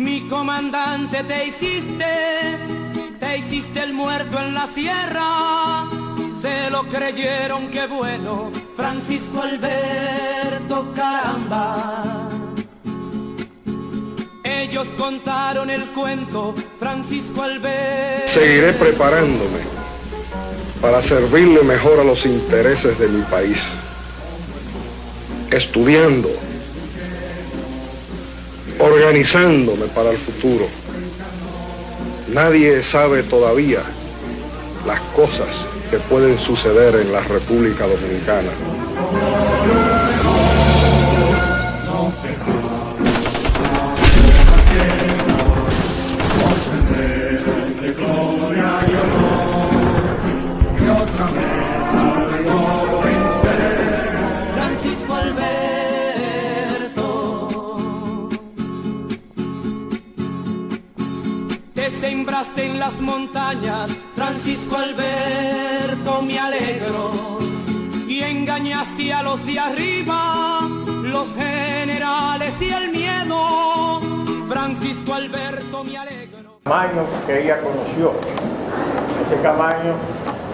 Mi comandante te hiciste el muerto en la sierra. Se lo creyeron, qué bueno, Francisco Alberto, caramba. Ellos contaron el cuento, Francisco Alberto. Seguiré preparándome para servirle mejor a los intereses de mi país, estudiando, organizándome para el futuro. Nadie sabe todavía las cosas que pueden suceder en la República Dominicana. Francisco Alberto, te sembraste en las montañas, Francisco Alberto, me alegro, y engañaste a los de arriba, los generales y el miedo, Francisco Alberto, me alegro. Camaño que ella conoció, ese Camaño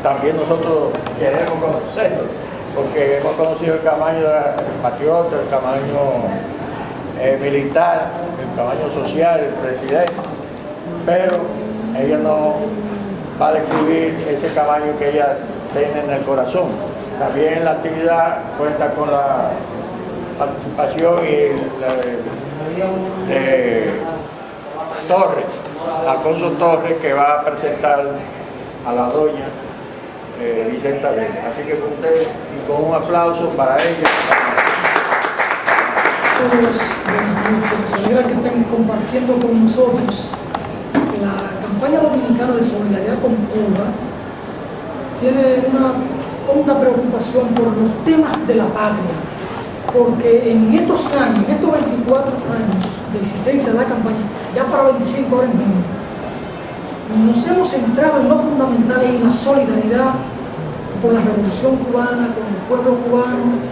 también nosotros queremos conocerlo, porque hemos conocido el Camaño patriota, el Camaño militar, el Camaño social, el presidente, pero ella no va a descubrir ese Camaño que ella tiene en el corazón. También la actividad cuenta con la participación de Torres, Alfonso Torres, que va a presentar a la doña Vicenta Vélez. Así que con ustedes y con un aplauso para ella. Todos, nos alegra que estén compartiendo con nosotros. La campaña dominicana de solidaridad con Cuba tiene una honda preocupación por los temas de la patria, porque en estos años, en estos 24 años de existencia de la campaña, ya para 25 ahora en junio, nos hemos centrado en lo fundamental, en la solidaridad con la revolución cubana, con el pueblo cubano.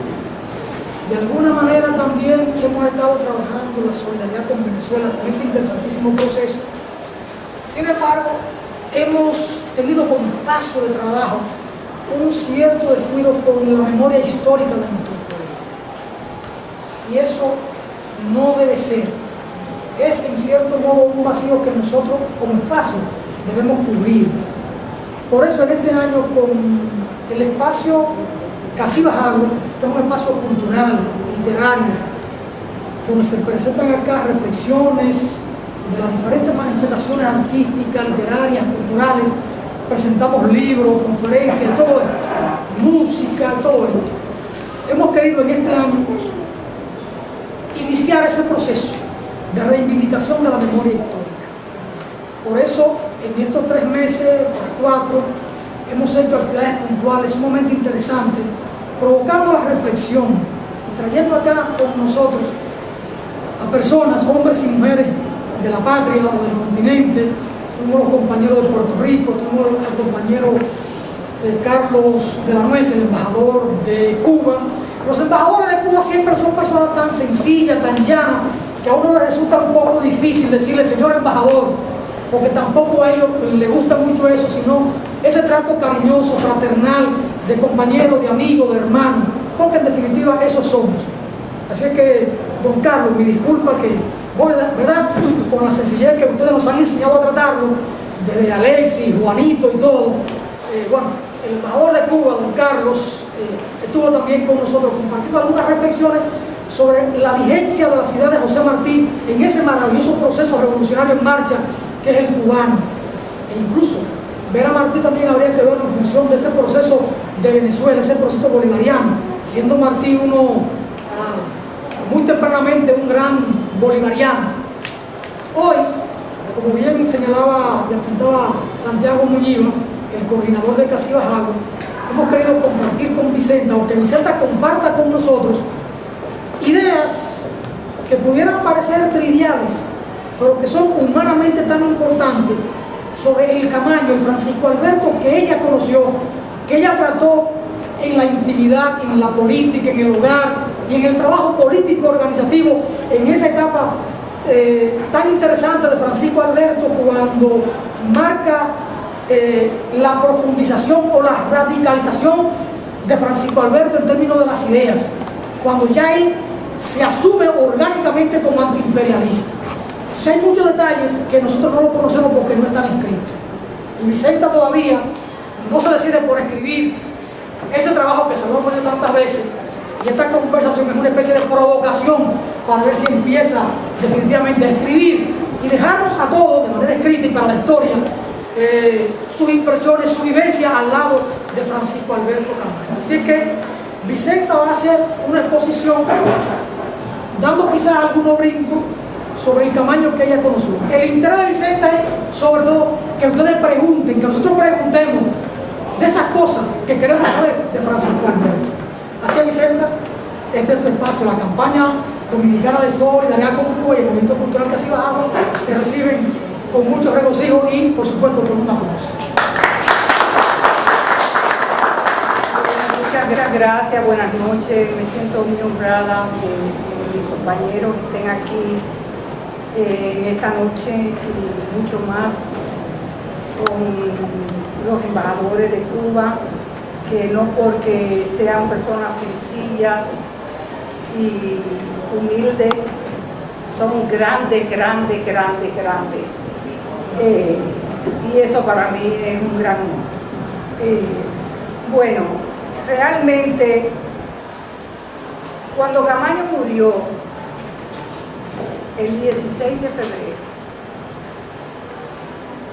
De alguna manera también hemos estado trabajando la solidaridad con Venezuela, con ese interesantísimo proceso. Sin embargo, hemos tenido como espacio de trabajo un cierto descuido con la memoria histórica de nuestro pueblo. Y eso no debe ser. Es en cierto modo un vacío que nosotros como espacio debemos cubrir. Por eso en este año con el espacio Casivas Agua, que es un espacio cultural, literario, donde se presentan acá reflexiones de las diferentes manifestaciones artísticas, literarias, culturales, presentamos libros, conferencias, todo esto, música, todo esto. Hemos querido en este año iniciar ese proceso de reivindicación de la memoria histórica. Por eso, en estos 3 meses, para 4, hemos hecho actividades puntuales sumamente interesantes, provocando la reflexión y trayendo acá con nosotros a personas, hombres y mujeres de la patria o del continente. Tuvimos los compañeros de Puerto Rico, tuvimos al compañero Carlos de la Nuez, el embajador de Cuba. Los embajadores de Cuba siempre son personas tan sencillas, tan llanas, que a uno le resulta un poco difícil decirle señor embajador, porque tampoco a ellos les gusta mucho eso, sino ese trato cariñoso, fraternal, de compañero, de amigo, de hermano, porque en definitiva eso somos. Así que, don Carlos, mi disculpa que, ¿verdad? Con la sencillez que ustedes nos han enseñado a tratarlo, desde Alexis, Juanito y todo, bueno, el embajador de Cuba, don Carlos, estuvo también con nosotros compartiendo algunas reflexiones sobre la vigencia de la ciudad de José Martí en ese maravilloso proceso revolucionario en marcha que es el cubano. E incluso ver a Martí también habría que verlo en función de ese proceso de Venezuela, ese proceso bolivariano, siendo Martí uno muy tempranamente un gran bolivariano. Hoy, como bien señalaba y apuntaba Santiago Muñiva, el coordinador de Casivas Agua, hemos querido compartir con Vicenta, o que Vicenta comparta con nosotros, ideas que pudieran parecer triviales, pero que son humanamente tan importantes, sobre el Camaño, el Francisco Alberto que ella conoció, que ella trató en la intimidad, en la política, en el hogar y en el trabajo político organizativo en esa etapa tan interesante de Francisco Alberto cuando marca la profundización o la radicalización de Francisco Alberto en términos de las ideas, cuando ya él se asume orgánicamente como antiimperialista. O sea, hay muchos detalles que nosotros no lo conocemos porque no están escritos. Y Vicenta todavía no se decide por escribir ese trabajo que se lo ha pedido tantas veces, y esta conversación es una especie de provocación para ver si empieza definitivamente a escribir y dejarnos a todos de manera escrita y para la historia sus impresiones, su vivencia al lado de Francisco Alberto Camaño. Así que Vicenta va a hacer una exposición dando quizás algunos brincos sobre el Camaño que ella conoció. El interés de Vicenta es sobre todo que ustedes pregunten, que nosotros preguntemos de esas cosas que queremos saber de Francisco Alberto. Así, Vicenta, este es tu espacio, la campaña dominicana de solidaridad con Cuba y el movimiento cultural que así bajamos te reciben con mucho regocijo y, por supuesto, con un aplauso. Muchas gracias, buenas noches. Me siento muy honrada que mis compañeros estén aquí esta noche y mucho más con los embajadores de Cuba, que no porque sean personas sencillas y humildes, son grandes. Y eso para mí es un gran honor. Bueno, realmente, cuando Camaño murió, el 16 de febrero,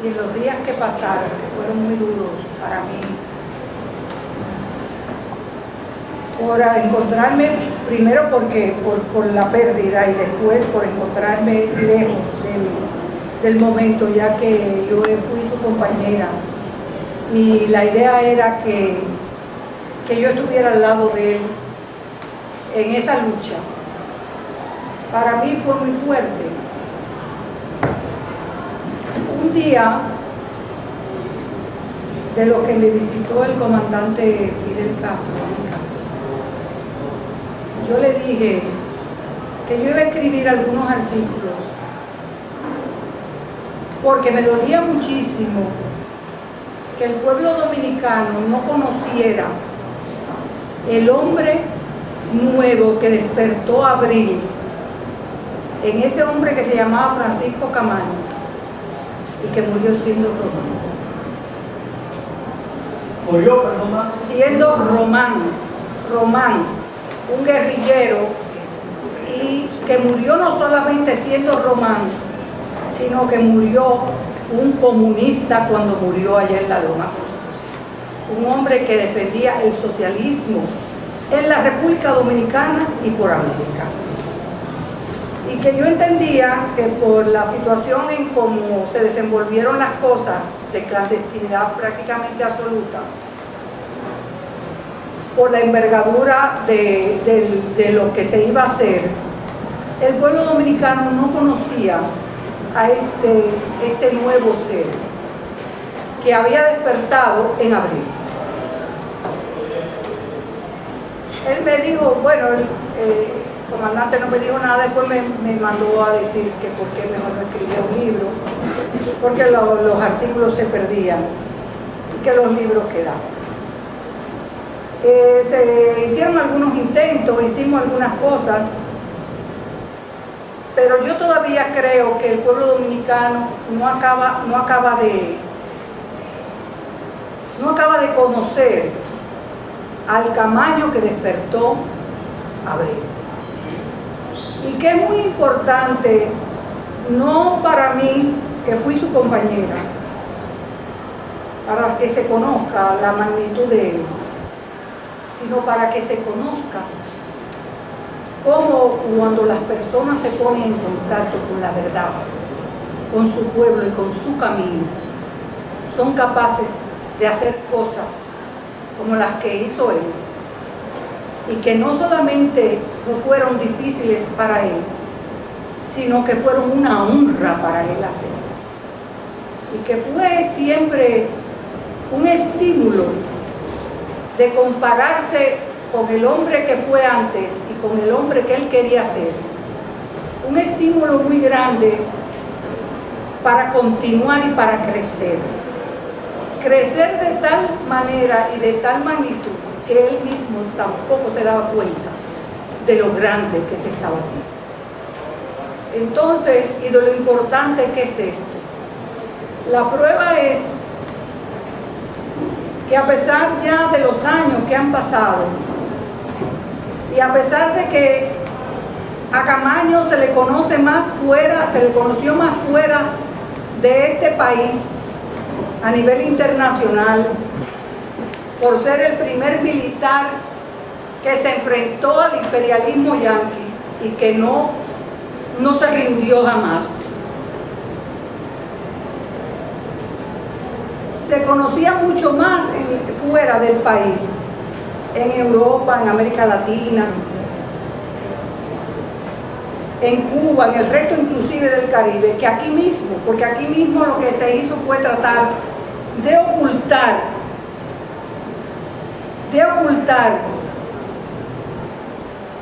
y en los días que pasaron, que fueron muy duros para mí, por encontrarme, primero porque por la pérdida y después por encontrarme lejos del momento, ya que yo fui su compañera y la idea era que yo estuviera al lado de él en esa lucha. Para mí fue muy fuerte. Un día, de lo que me visitó el comandante Fidel Castro a mi casa, yo le dije que yo iba a escribir algunos artículos porque me dolía muchísimo que el pueblo dominicano no conociera el hombre nuevo que despertó Abril, en ese hombre que se llamaba Francisco Camaño y que murió siendo romano. ¿Murió, perdón? Siendo Román, un guerrillero, y que murió no solamente siendo Román, sino que murió un comunista cuando murió allá en la Loma. Un hombre que defendía el socialismo en la República Dominicana y por América. Y que yo entendía que por la situación en cómo se desenvolvieron las cosas, de clandestinidad prácticamente absoluta, por la envergadura de lo que se iba a hacer, el pueblo dominicano no conocía a este nuevo ser que había despertado en abril. Él me dijo, bueno, el comandante no me dijo nada, después me mandó a decir que por qué mejor no escribía un libro, porque los artículos se perdían y que los libros quedaban. Se hicieron algunos intentos, hicimos algunas cosas, pero yo todavía creo que el pueblo dominicano no acaba de conocer al Camaño que despertó Abril. Y que es muy importante, no para mí, que fui su compañera, para que se conozca la magnitud de él, sino para que se conozca cómo cuando las personas se ponen en contacto con la verdad, con su pueblo y con su camino, son capaces de hacer cosas como las que hizo él, y que no solamente no fueron difíciles para él, sino que fueron una honra para él hacer, y que fue siempre un estímulo de compararse con el hombre que fue antes y con el hombre que él quería ser, un estímulo muy grande para continuar y para crecer. Crecer de tal manera y de tal magnitud que él mismo tampoco se daba cuenta de lo grande que se estaba haciendo. Entonces, y de lo importante que es esto. La prueba es que a pesar ya de los años que han pasado, y a pesar de que a Camaño se le conoce más fuera, se le conoció más fuera de este país, a nivel internacional, por ser el primer militar que se enfrentó al imperialismo yanqui y que no se rindió jamás. Se conocía mucho más fuera del país, en Europa, en América Latina, en Cuba, en el resto inclusive del Caribe, que aquí mismo, porque aquí mismo lo que se hizo fue tratar de ocultar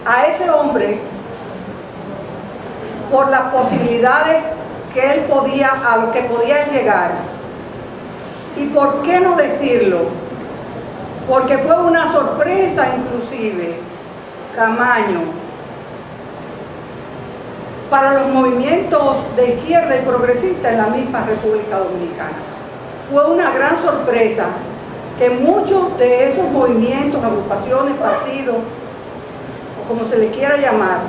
a ese hombre por las posibilidades que él podía, a lo que podía llegar. ¿Y por qué no decirlo? Porque fue una sorpresa inclusive, Camaño, para los movimientos de izquierda y progresista en la misma República Dominicana. Fue una gran sorpresa que muchos de esos movimientos, agrupaciones, partidos, o como se le quiera llamar,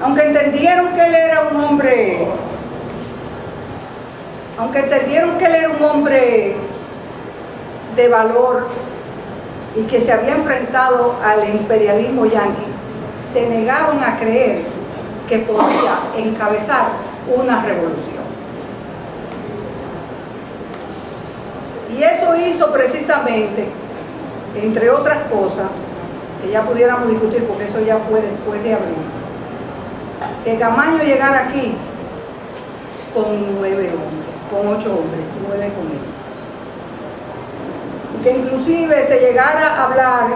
aunque entendieron que él era un hombre de valor y que se había enfrentado al imperialismo yanqui, se negaban a creer que podía encabezar una revolución. Y eso hizo precisamente, entre otras cosas, que ya pudiéramos discutir porque eso ya fue después de abril, que Camaño llegara aquí con 9 hombres, con 8 hombres, 9 con él. Que inclusive se llegara a hablar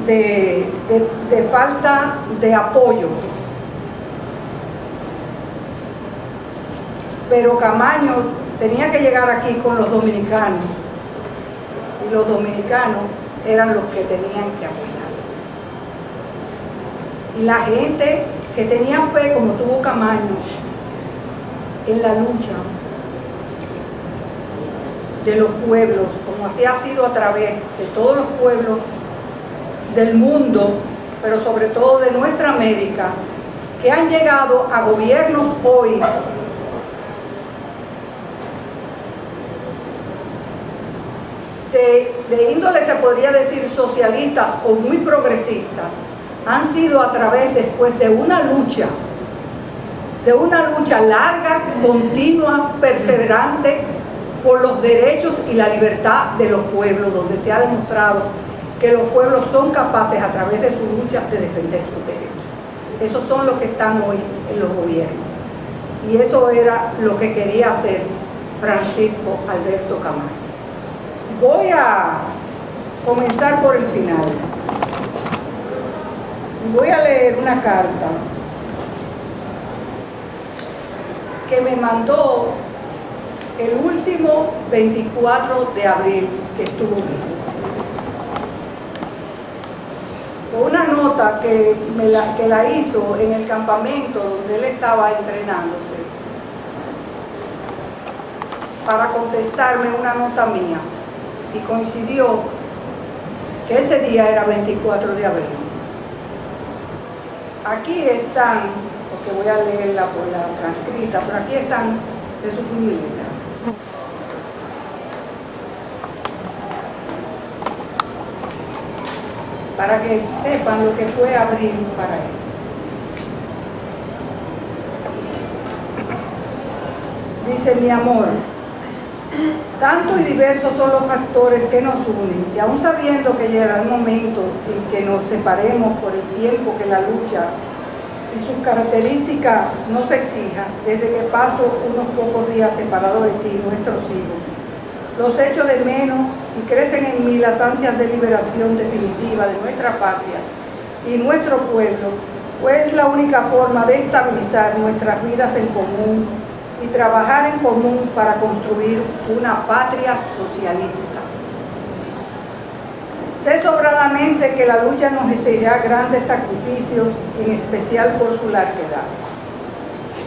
de falta de apoyo. Pero Camaño tenía que llegar aquí con los dominicanos, y los dominicanos eran los que tenían que apoyar. Y la gente que tenía fe, como tuvo Camaño, en la lucha de los pueblos, como así ha sido a través de todos los pueblos del mundo, pero sobre todo de nuestra América, que han llegado a gobiernos hoy de índole, se podría decir, socialistas o muy progresistas, han sido a través después de una lucha larga, continua, perseverante, por los derechos y la libertad de los pueblos, donde se ha demostrado que los pueblos son capaces a través de su lucha de defender sus derechos. Esos son los que están hoy en los gobiernos. Y eso era lo que quería hacer Francisco Alberto Camaño. Voy a comenzar por el final. Voy a leer una carta que me mandó el último 24 de abril que estuvo vivo. Una nota que la hizo en el campamento donde él estaba entrenándose para contestarme una nota mía, y coincidió que ese día era 24 de abril. Aquí están, porque voy a leerla por la transcrita, pero aquí están de su puño y letra. Para que sepan lo que fue abril para él. Dice: mi amor, tanto y diversos son los factores que nos unen, y aún sabiendo que llegará el momento en que nos separemos por el tiempo que la lucha y sus características nos exija, desde que paso unos pocos días separado de ti, nuestros hijos, los echo de menos y crecen en mí las ansias de liberación definitiva de nuestra patria y nuestro pueblo, pues es la única forma de estabilizar nuestras vidas en común y trabajar en común para construir una patria socialista. Sé sobradamente que la lucha nos exigirá grandes sacrificios, en especial por su larguedad.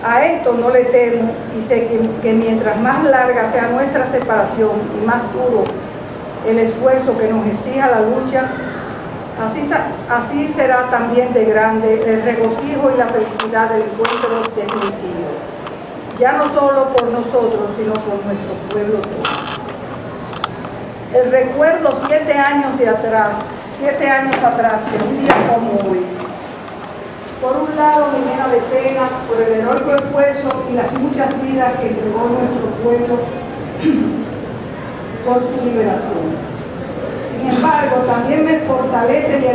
A esto no le temo y sé que mientras más larga sea nuestra separación y más duro el esfuerzo que nos exija la lucha, así será también de grande el regocijo y la felicidad del encuentro definitivo, ya no solo por nosotros, sino por nuestro pueblo todo. El recuerdo 7 años atrás, de un día como hoy, por un lado me llena de pena por el heroico esfuerzo y las muchas vidas que entregó nuestro pueblo por su liberación. Sin embargo, también me fortalece y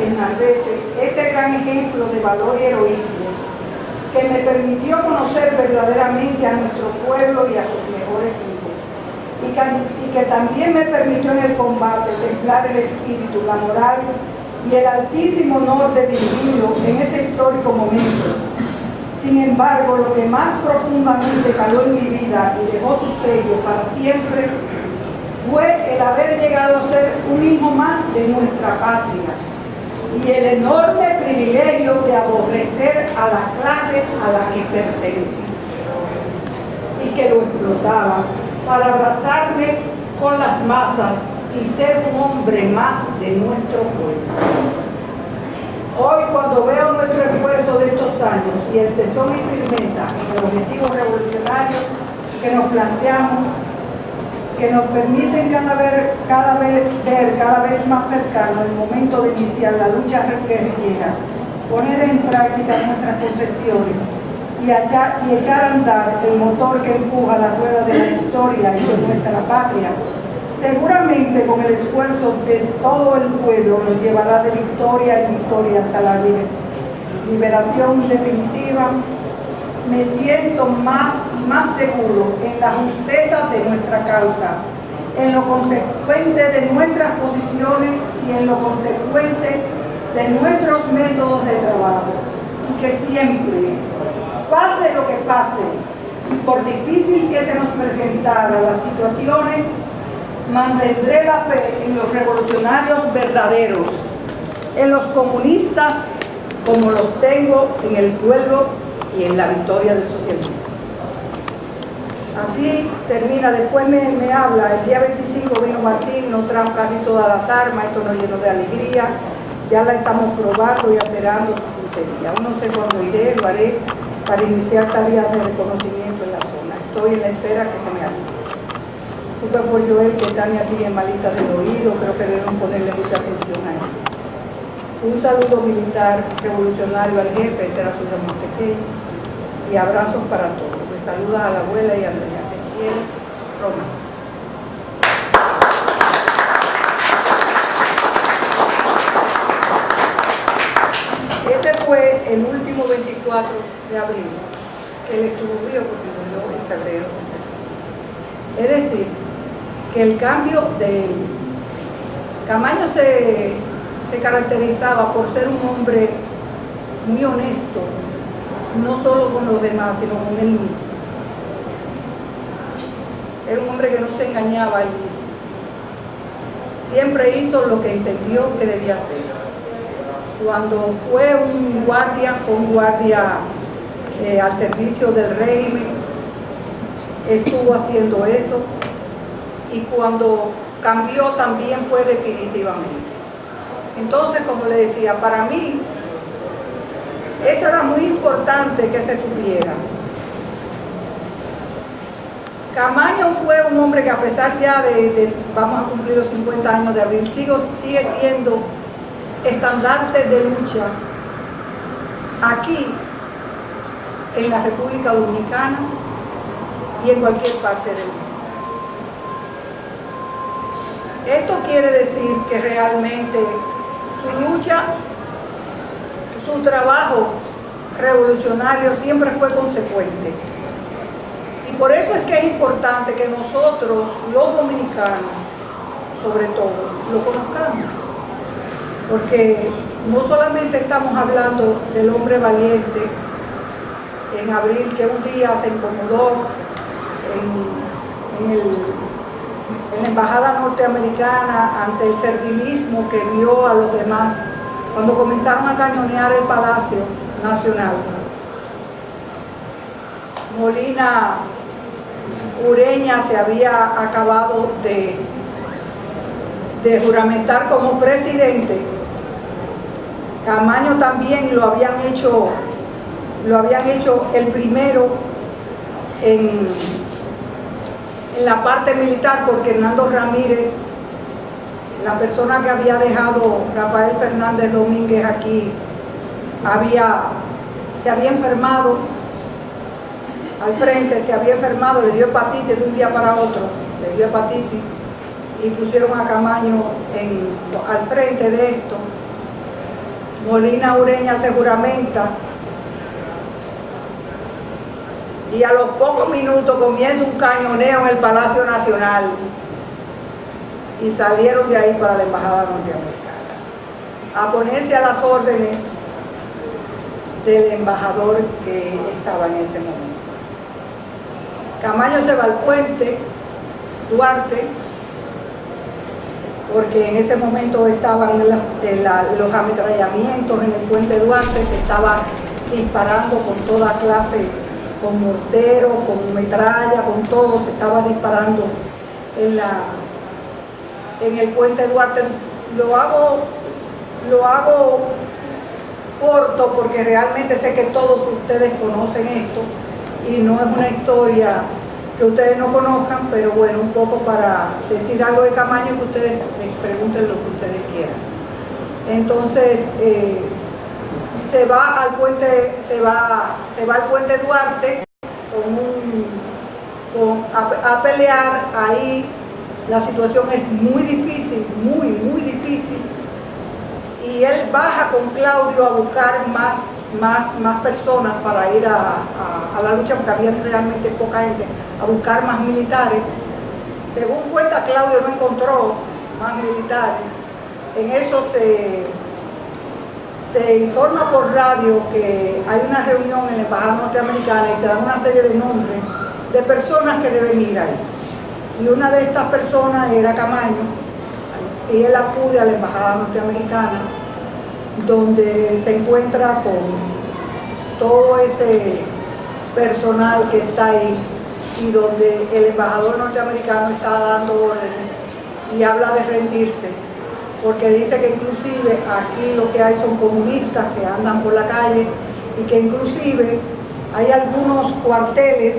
enardece este gran ejemplo de valor y heroísmo que me permitió conocer verdaderamente a nuestro pueblo y a sus mejores hijos, y que también me permitió en el combate templar el espíritu, la moral y el altísimo honor de dirigirlo en ese histórico momento. Sin embargo, lo que más profundamente caló en mi vida y dejó su sello para siempre fue el haber llegado a ser un hijo más de nuestra patria y el enorme privilegio de aborrecer a la clase a la que pertenecí y que lo explotaba para abrazarme con las masas y ser un hombre más de nuestro pueblo. Hoy, cuando veo nuestro esfuerzo de estos años y el tesón y firmeza en el objetivo revolucionario que nos planteamos, que nos permiten cada vez ver cada vez más cercano el momento de iniciar la lucha guerrillera, poner en práctica nuestras concepciones y echar a andar el motor que empuja la rueda de la historia y de nuestra patria, seguramente con el esfuerzo de todo el pueblo nos llevará de victoria en victoria hasta la liberación definitiva. Me siento más seguro en la justeza de nuestra causa, en lo consecuente de nuestras posiciones y en lo consecuente de nuestros métodos de trabajo, y que siempre, pase lo que pase, por difícil que se nos presentaran las situaciones, mantendré la fe en los revolucionarios verdaderos, en los comunistas como los tengo en el pueblo y en la victoria del socialismo. Así termina. Después me habla, el día 25 vino Martín, nos trajo casi todas las armas, esto nos llenó de alegría, ya la estamos probando y acelerando su puntería. Aún no sé cuándo iré, lo haré para iniciar tareas de reconocimiento en la zona. Estoy en la espera que se me haga. Supe por Joel que Tania sigue malita del oído, creo que deben ponerle mucha atención a él. Un saludo militar revolucionario al jefe, ese era su hijo más pequeño, y abrazos para todos. Me saluda a la abuela y a Andrea. Te quiero, Roma. Ese fue el último 24 de abril que él estuvo vivo, porque murió en febrero. Es decir, que el cambio de Camaño se caracterizaba por ser un hombre muy honesto, no solo con los demás, sino con él mismo. Era un hombre que no se engañaba a él mismo. Siempre hizo lo que entendió que debía hacer. Cuando fue un guardia al servicio del régimen, estuvo haciendo eso, y cuando cambió también fue definitivamente. Entonces, como le decía, para mí eso era muy importante que se supiera. Camaño fue un hombre que, a pesar ya vamos a cumplir los 50 años de abril, sigue siendo estandarte de lucha aquí en la República Dominicana y en cualquier parte del mundo. Esto quiere decir que realmente su lucha, su trabajo revolucionario siempre fue consecuente. Y por eso es que es importante que nosotros, los dominicanos, sobre todo, lo conozcamos. Porque no solamente estamos hablando del hombre valiente en abril, que un día se incomodó en la embajada norteamericana ante el servilismo que vio a los demás cuando comenzaron a cañonear el Palacio Nacional. Molina Ureña se había acabado de juramentar como presidente. Camaño también lo habían hecho el primero en la parte militar, porque Hernando Ramírez, la persona que había dejado Rafael Fernández Domínguez aquí, se había enfermado al frente, le dio hepatitis de un día para otro, y pusieron a Camaño al frente de esto. Molina Ureña se juramenta y a los pocos minutos comienza un cañoneo en el Palacio Nacional y salieron de ahí para la embajada norteamericana a ponerse a las órdenes del embajador que estaba en ese momento. Camaño se va al puente Duarte, porque en ese momento estaban los ametrallamientos en el puente Duarte, se estaba disparando con toda clase, con mortero, con metralla, con todo, se estaba disparando en el puente Duarte. Lo hago corto porque realmente sé que todos ustedes conocen esto y no es una historia que ustedes no conozcan, pero bueno, un poco para decir algo de Camaño, que ustedes les pregunten lo que ustedes quieran. Entonces se va al puente Duarte a pelear. Ahí la situación es muy difícil, muy difícil, y él baja con Claudio a buscar más personas para ir a la lucha, porque había realmente poca gente, a buscar más militares. Según cuenta Claudio, no encontró más militares. En eso se informa por radio que hay una reunión en la embajada norteamericana y se dan una serie de nombres de personas que deben ir ahí. Y una de estas personas era Camaño, y él acude a la embajada norteamericana, donde se encuentra con todo ese personal que está ahí y donde el embajador norteamericano está dando órdenes y habla de rendirse, porque dice que inclusive aquí lo que hay son comunistas que andan por la calle y que inclusive hay algunos cuarteles,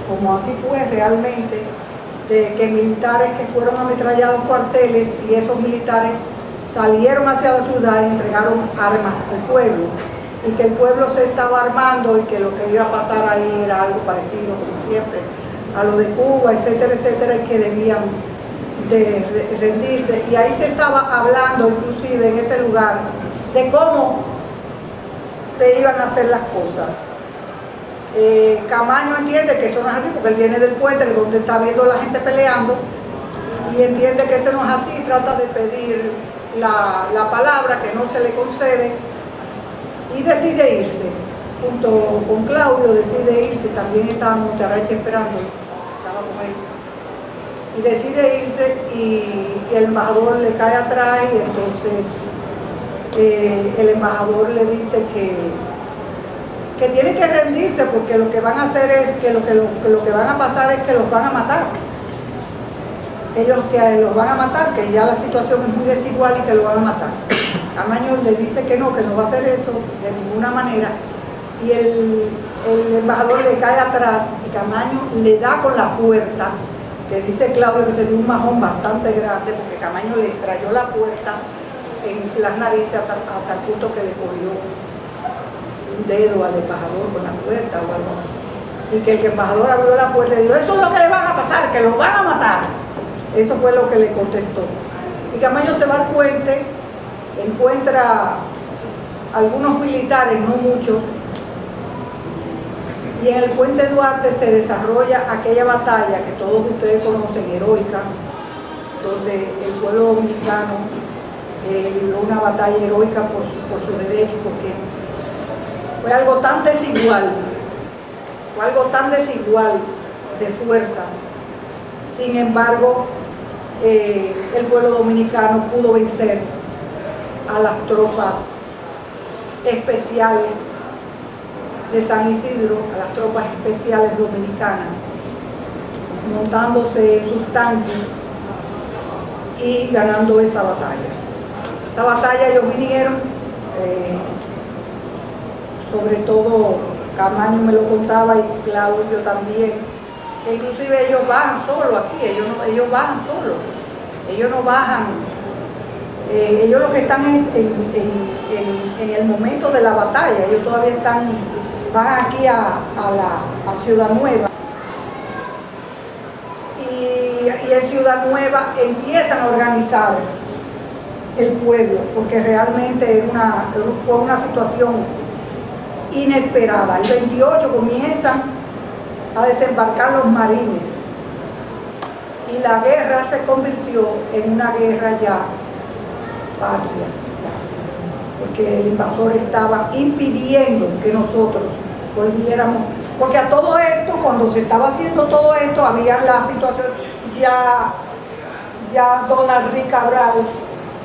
como así fue realmente, de que militares que fueron ametrallados cuarteles, y esos militares salieron hacia la ciudad y entregaron armas al pueblo, y que el pueblo se estaba armando y que lo que iba a pasar ahí era algo parecido, como siempre, a lo de Cuba, etcétera, etcétera, y que debían de rendirse. Y ahí se estaba hablando inclusive en ese lugar de cómo se iban a hacer las cosas. Camaño entiende que eso no es así, porque él viene del puente, donde está viendo a la gente peleando, y entiende que eso no es así, y trata de pedir la palabra, que no se le concede, y decide irse. Junto con Claudio decide irse, también estaba Monterreche esperando, estaba con él, y decide irse, y el embajador le cae atrás, y entonces el embajador le dice que tienen que rendirse, porque lo que van a hacer es que lo que van a pasar es que los van a matar. Ellos que los van a matar, que ya la situación es muy desigual y que lo van a matar. Camaño le dice que no va a hacer eso de ninguna manera, y el embajador le cae atrás y Camaño le da con la puerta, que dice Claudio que se dio un majón bastante grande, porque Camaño le estrelló la puerta en las narices hasta el punto que le cogió un dedo al embajador con la puerta o algo así, y que el embajador abrió la puerta y dijo: eso es lo que le van a pasar, que lo van a matar. Eso fue lo que le contestó. Y Camaño se va al puente, encuentra algunos militares, no muchos, y en el puente Duarte se desarrolla aquella batalla que todos ustedes conocen, heroica, donde el pueblo dominicano libró una batalla heroica por sus derechos, porque fue algo tan desigual de fuerzas. Sin embargo, el pueblo dominicano pudo vencer a las tropas especiales de San Isidro, a las tropas especiales dominicanas, montándose en sus tanques y ganando esa batalla. Esa batalla ellos vinieron, sobre todo Camaño me lo contaba y Claudio también, que inclusive ellos bajan solo aquí, ellos bajan solo, ellos no bajan, ellos lo que están es en el momento de la batalla, ellos todavía van aquí a Ciudad Nueva. Y en Ciudad Nueva empiezan a organizar el pueblo, porque realmente fue una situación inesperada. El 28 comienzan a desembarcar los marines y la guerra se convirtió en una guerra ya patria, porque el invasor estaba impidiendo que nosotros volviéramos, porque a todo esto, cuando se estaba haciendo todo esto, había la situación, ya Donald Rick Cabral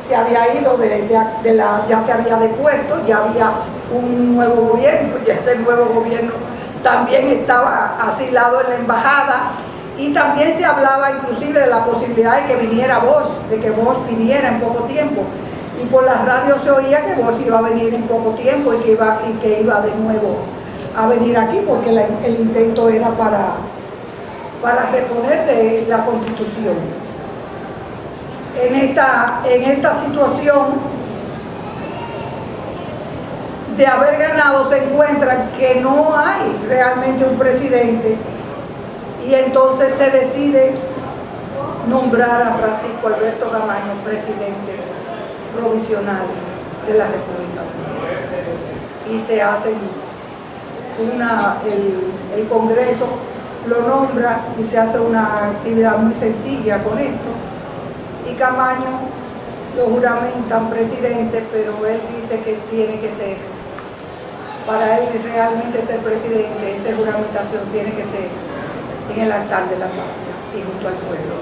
se había ido ya se había depuesto, ya había un nuevo gobierno, ya ese nuevo gobierno también estaba asilado en la embajada, y también se hablaba inclusive de la posibilidad de que viniera Bosch, de que Bosch viniera en poco tiempo, y por las radios se oía que Bosch iba a venir en poco tiempo y que iba de nuevo a venir aquí, porque el intento era para reponer de la Constitución. En esta situación de haber ganado se encuentran que no hay realmente un presidente, y entonces se decide nombrar a Francisco Alberto Camaño presidente provisional de la República Dominicana. Y se hace el Congreso lo nombra y se hace una actividad muy sencilla con esto, y Camaño lo juramentan presidente, pero él dice que tiene que ser, para él realmente ser presidente, esa juramentación tiene que ser en el altar de la patria y junto al pueblo.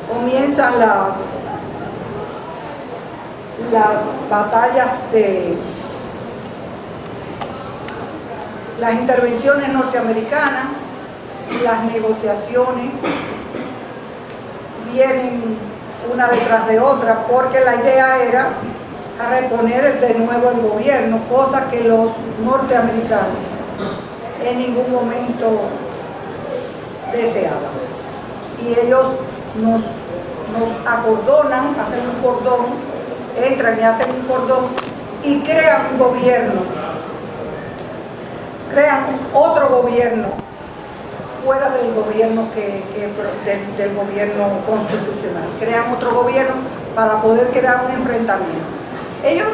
Comienzan las batallas de las intervenciones norteamericanas, las negociaciones vienen una detrás de otra, porque la idea era a reponer de nuevo el gobierno, cosa que los norteamericanos en ningún momento deseaban. Y ellos nos acordonan, hacen un cordón, entran y hacen un cordón y crean un gobierno, crean otro gobierno fuera del gobierno del gobierno constitucional, crean otro gobierno para poder crear un enfrentamiento. Ellos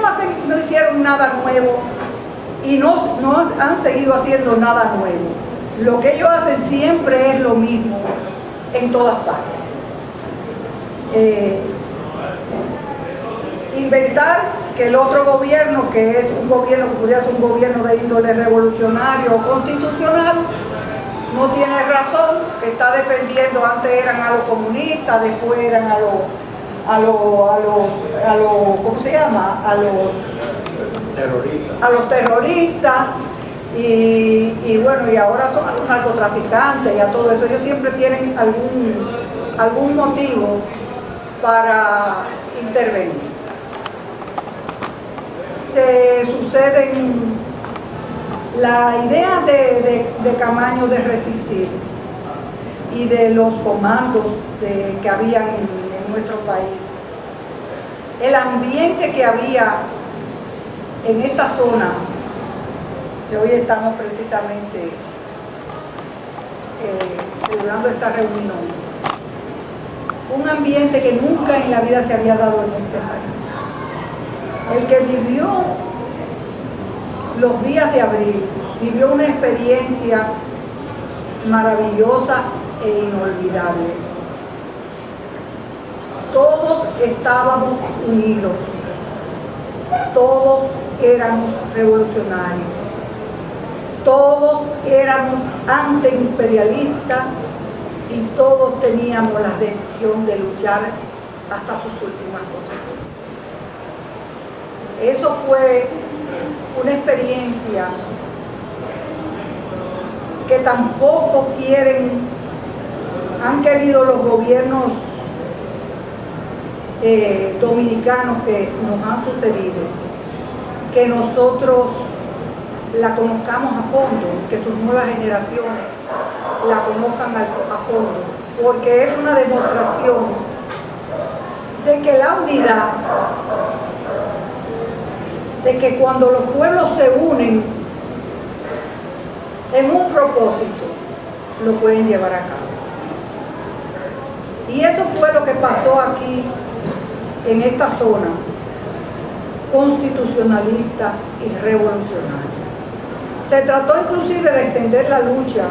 no hicieron nada nuevo y no han seguido haciendo nada nuevo. Lo que ellos hacen siempre es lo mismo en todas partes. Inventar que el otro gobierno, que es un gobierno que pudiera ser un gobierno de índole revolucionario o constitucional, no tiene razón, que está defendiendo, antes eran a los comunistas, después eran a los ¿cómo se llama? A los terroristas, y bueno, y ahora son a los narcotraficantes y a todo eso. Ellos siempre tienen algún motivo para intervenir. Se suceden la idea de Camaño de resistir y de los comandos que habían en nuestro país, el ambiente que había en esta zona que hoy estamos precisamente celebrando esta reunión, un ambiente que nunca en la vida se había dado en este país. El que vivió los días de abril, vivió una experiencia maravillosa e inolvidable. todos estábamos unidos, todos éramos revolucionarios, todos éramos antiimperialistas y todos teníamos la decisión de luchar hasta sus últimas consecuencias. Eso fue una experiencia que tampoco han querido los gobiernos dominicanos que nos han sucedido, que nosotros la conozcamos a fondo, que sus nuevas generaciones la conozcan a fondo, porque es una demostración de que la unidad, de que cuando los pueblos se unen en un propósito, lo pueden llevar a cabo. Y eso fue lo que pasó aquí, en esta zona constitucionalista y revolucionaria. Se trató inclusive de extender la lucha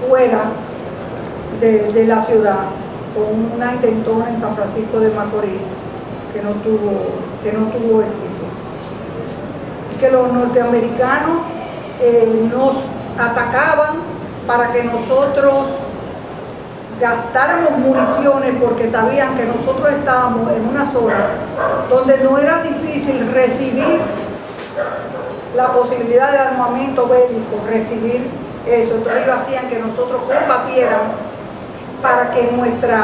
fuera de la ciudad, con una intentona en San Francisco de Macorís que no tuvo éxito. Que los norteamericanos nos atacaban para que nosotros gastáramos municiones, porque sabían que nosotros estábamos en una zona donde no era difícil recibir la posibilidad de armamento bélico, recibir eso. Entonces ellos hacían que nosotros combatiéramos para que nuestro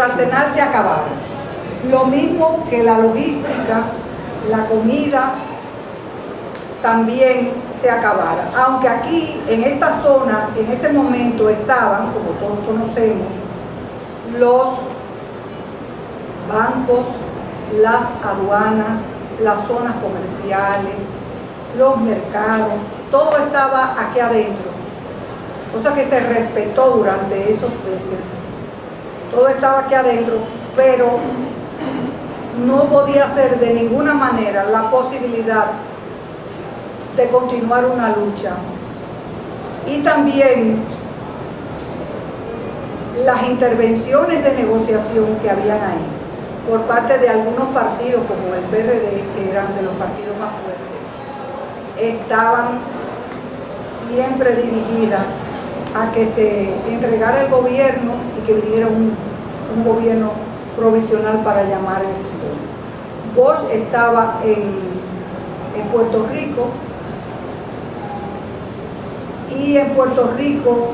arsenal se acabara. Lo mismo que la logística, la comida también se acabara. Aunque aquí, en esta zona, en ese momento estaban, como todos conocemos, los bancos, las aduanas, las zonas comerciales, los mercados, todo estaba aquí adentro. Cosa que se respetó durante esos meses. Todo estaba aquí adentro, pero no podía ser de ninguna manera la posibilidad de continuar una lucha. Y también las intervenciones de negociación que habían ahí por parte de algunos partidos como el PRD, que eran de los partidos más fuertes, estaban siempre dirigidas a que se entregara el gobierno y que viniera un gobierno provisional para llamar elecciones. Bosch estaba en Puerto Rico, y en Puerto Rico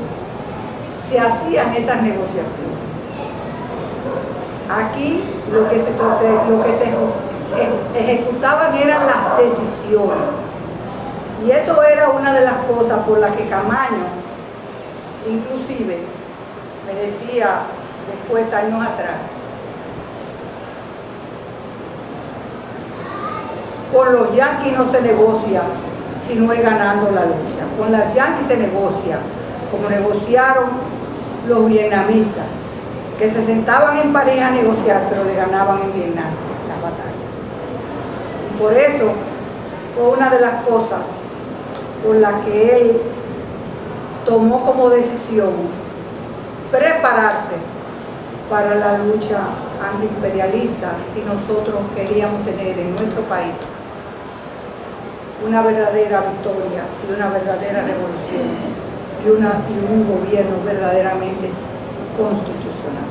se hacían esas negociaciones. Aquí lo que se ejecutaban eran las decisiones. Y eso era una de las cosas por las que Camaño, inclusive, me decía después, años atrás, con los yanquis no se negocia si no es ganando la lucha. Con las yanquis se negocia, como negociaron los vietnamitas, que se sentaban en París a negociar, pero le ganaban en Vietnam las batallas. Y por eso fue una de las cosas por las que él tomó como decisión prepararse para la lucha antiimperialista si nosotros queríamos tener en nuestro país una verdadera victoria y una verdadera revolución y un gobierno verdaderamente constitucional.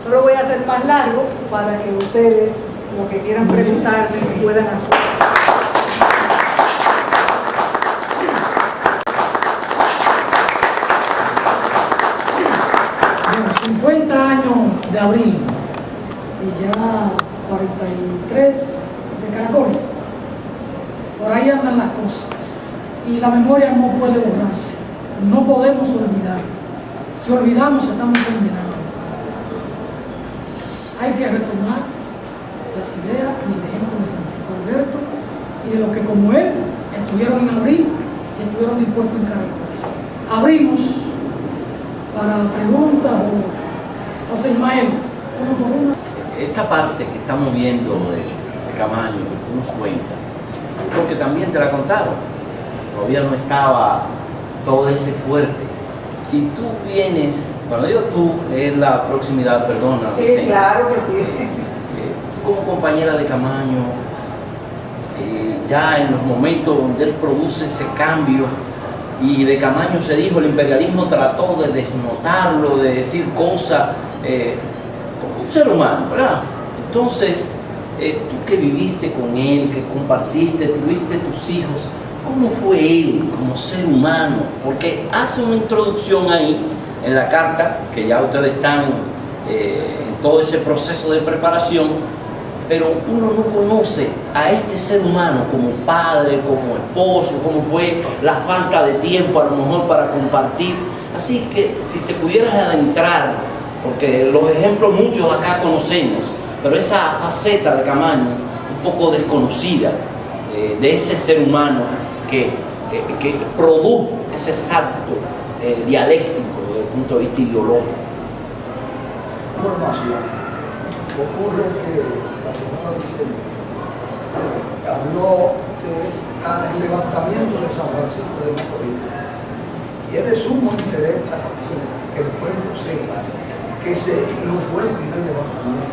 No lo voy a hacer más largo para que ustedes, lo que quieran preguntarme, puedan hacer. Bueno, 50 años de abril y ya 43 de caracoles. Por ahí andan las cosas. Y la memoria no puede borrarse. No podemos olvidar. Si olvidamos, estamos condenados. Hay que retomar las ideas y el ejemplo de Francisco Alberto y de los que como él estuvieron en abril y estuvieron dispuestos en caracoles. Abrimos para preguntas o José Ismael, uno por uno. Esta parte que estamos viendo de Camaño, que tú nos cuentas, porque también te la contaron, todavía no estaba todo ese fuerte, y tú vienes Cuando digo tú, es la proximidad, perdona. Sí, Vicente. claro que sí. Tú como compañera de Camaño, ya en los momentos donde él produce ese cambio, y de Camaño se dijo, el imperialismo trató de desnotarlo, de decir cosas como un ser humano, ¿verdad? Entonces, tú que viviste con él, que compartiste, tuviste tus hijos, ¿cómo fue él como ser humano? Porque hace una introducción ahí en la carta, que ya ustedes están en todo ese proceso de preparación, pero uno no conoce a este ser humano como padre, como esposo, cómo fue la falta de tiempo a lo mejor para compartir. Así que si te pudieras adentrar, porque los ejemplos muchos acá conocemos, pero esa faceta de Camaño un poco desconocida, de ese ser humano que produjo ese salto dialéctico desde el punto de vista ideológico. Formación. Ocurre que la señora Vicente habló del levantamiento de San Francisco de Macorís, y es de sumo interés para mí que el pueblo sepa que ese no fue el primer levantamiento.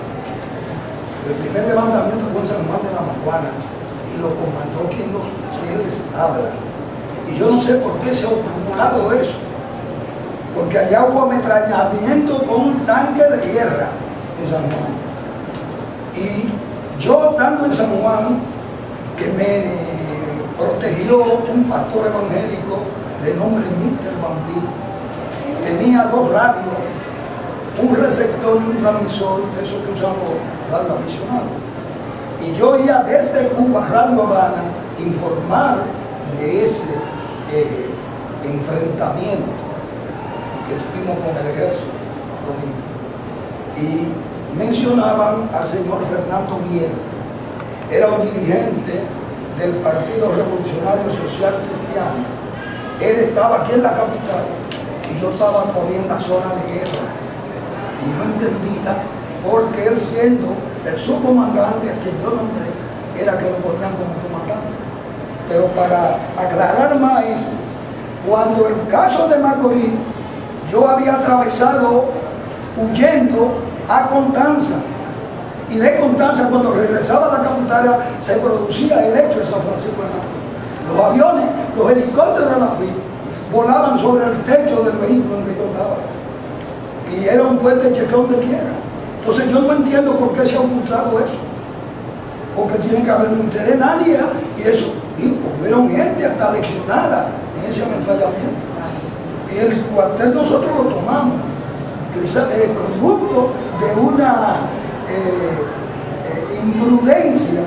El primer levantamiento fue en San Juan de la Maguana y lo comandó quien les habla. Y yo no sé por qué se ha ocultado eso, porque allá hubo ametrallamiento con un tanque de guerra en San Juan. Y yo, estando en San Juan, que me protegió un pastor evangélico de nombre Mr. Bambí, tenía 2 radios, un receptor y un transmisor, eso que usamos los radioaficionados. Y yo iba desde Cuba, Radio Habana, informar de ese enfrentamiento que tuvimos con el ejército dominicano. Y mencionaban al señor Fernando Miel, era un dirigente del Partido Revolucionario Social Cristiano. Él estaba aquí en la capital y yo estaba en la zona de guerra. Y no entendía por qué él, siendo el subcomandante a quien yo nombré, era que lo ponían como comandante. Pero para aclarar más eso, cuando el caso de Macorís, yo había atravesado huyendo a Constanza, y de Constanza, cuando regresaba a la capital, se producía el hecho de San Francisco de Macorís. Los aviones, los helicópteros de la FI volaban sobre el techo del vehículo en que yo estaba, y era un puente chequeo donde quiera. Entonces yo no entiendo por qué se ha ocultado eso, porque tiene que haber un interés. Nadie, y eso, digo, hubieron gente hasta leccionada en ese ametrallamiento, y el cuartel nosotros lo tomamos, producto de una imprudencia,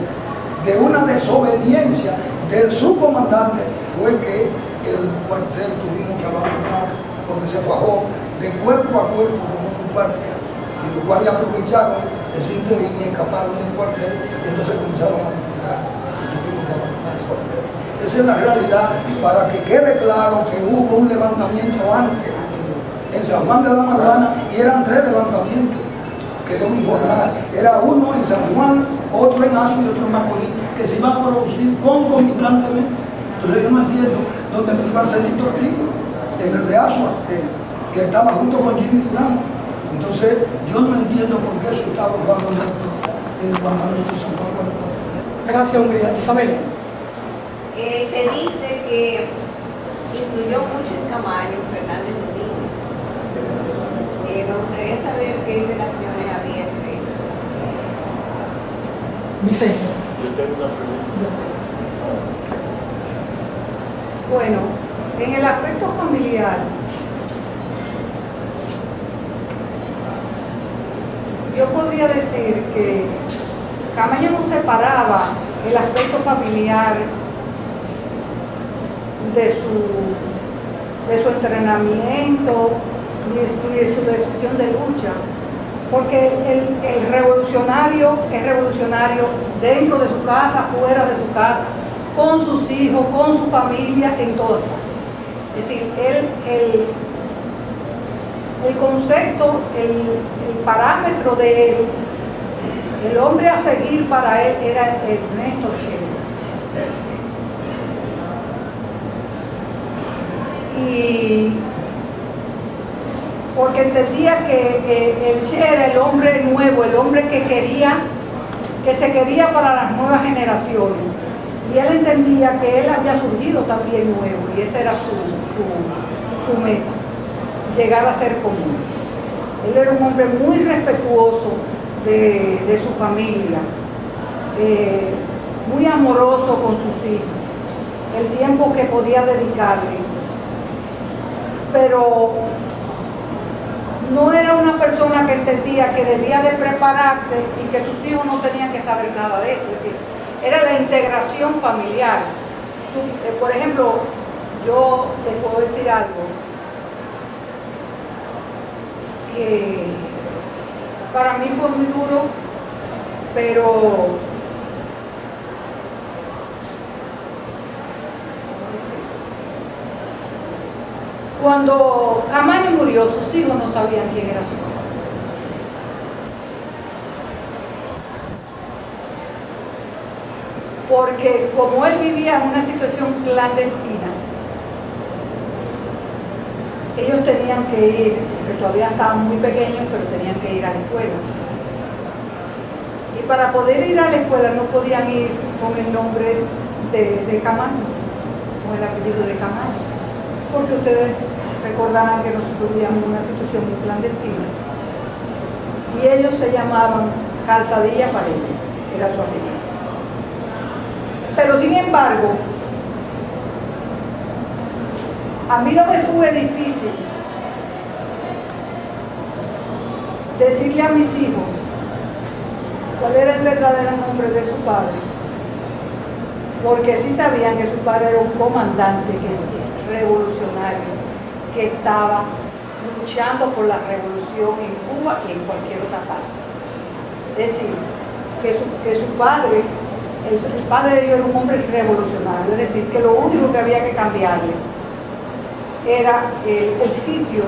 de una desobediencia del subcomandante, fue que el cuartel tuvimos que abandonar, porque se fajó de cuerpo a cuerpo con un guardia, y los guardias aprovecharon ese interín y escaparon del cuartel, y entonces comenzaron a disparar y tuvimos que abandonar el cuartel. Esa es la realidad, para que quede claro que hubo un levantamiento antes en San Juan de la Maguana, y eran 3 levantamientos que debo informar. Era uno en San Juan, otro en Azua y otro en Macorís, que se iban a producir concomitantemente. Entonces yo no entiendo dónde fue Marcelito Rico, en el de Azua, que estaba junto con Jimmy Durán. Entonces yo no entiendo por qué eso estaba jugando en el campamento de San Juan. Gracias, Hungría. Isabel. Se dice que influyó mucho en Camaño Fernández Domínguez. Me gustaría saber qué relaciones había entre ellos. Vicente. Yo tengo una pregunta. Bueno, en el aspecto familiar, yo podría decir que Camaño no separaba el aspecto familiar de su entrenamiento ni de su decisión de lucha, porque el revolucionario es revolucionario dentro de su casa, fuera de su casa, con sus hijos, con su familia, en todo. Es decir, el concepto, el parámetro de él, el hombre a seguir para él era Ernesto Che. Y porque entendía que el Che era el hombre nuevo, el hombre que se quería para las nuevas generaciones. Y él entendía que él había surgido también nuevo, y esa era su meta, llegar a ser común. Él era un hombre muy respetuoso de su familia, muy amoroso con sus hijos, el tiempo que podía dedicarle, pero no era una persona que entendía que debía de prepararse y que sus hijos no tenían que saber nada de eso. Es decir, era la integración familiar. Por ejemplo, yo les puedo decir algo que para mí fue muy duro, pero cuando Camaño murió, sus hijos no sabían quién era su padre. Porque como él vivía en una situación clandestina, ellos tenían que ir, porque todavía estaban muy pequeños, pero tenían que ir a la escuela. Y para poder ir a la escuela no podían ir con el nombre de Camaño, con el apellido de Camaño, porque ustedes recordarán que nosotros vivíamos en una situación muy clandestina. Y ellos se llamaban Calzadilla Paredes, era su apellido. Pero sin embargo, a mí no me fue difícil decirle a mis hijos cuál era el verdadero nombre de su padre, porque sí sabían que su padre era un comandante revolucionario que estaba luchando por la revolución en Cuba y en cualquier otra parte. Es decir, que su padre, el padre de ellos era un hombre revolucionario, es decir, que lo único que había que cambiarle era el sitio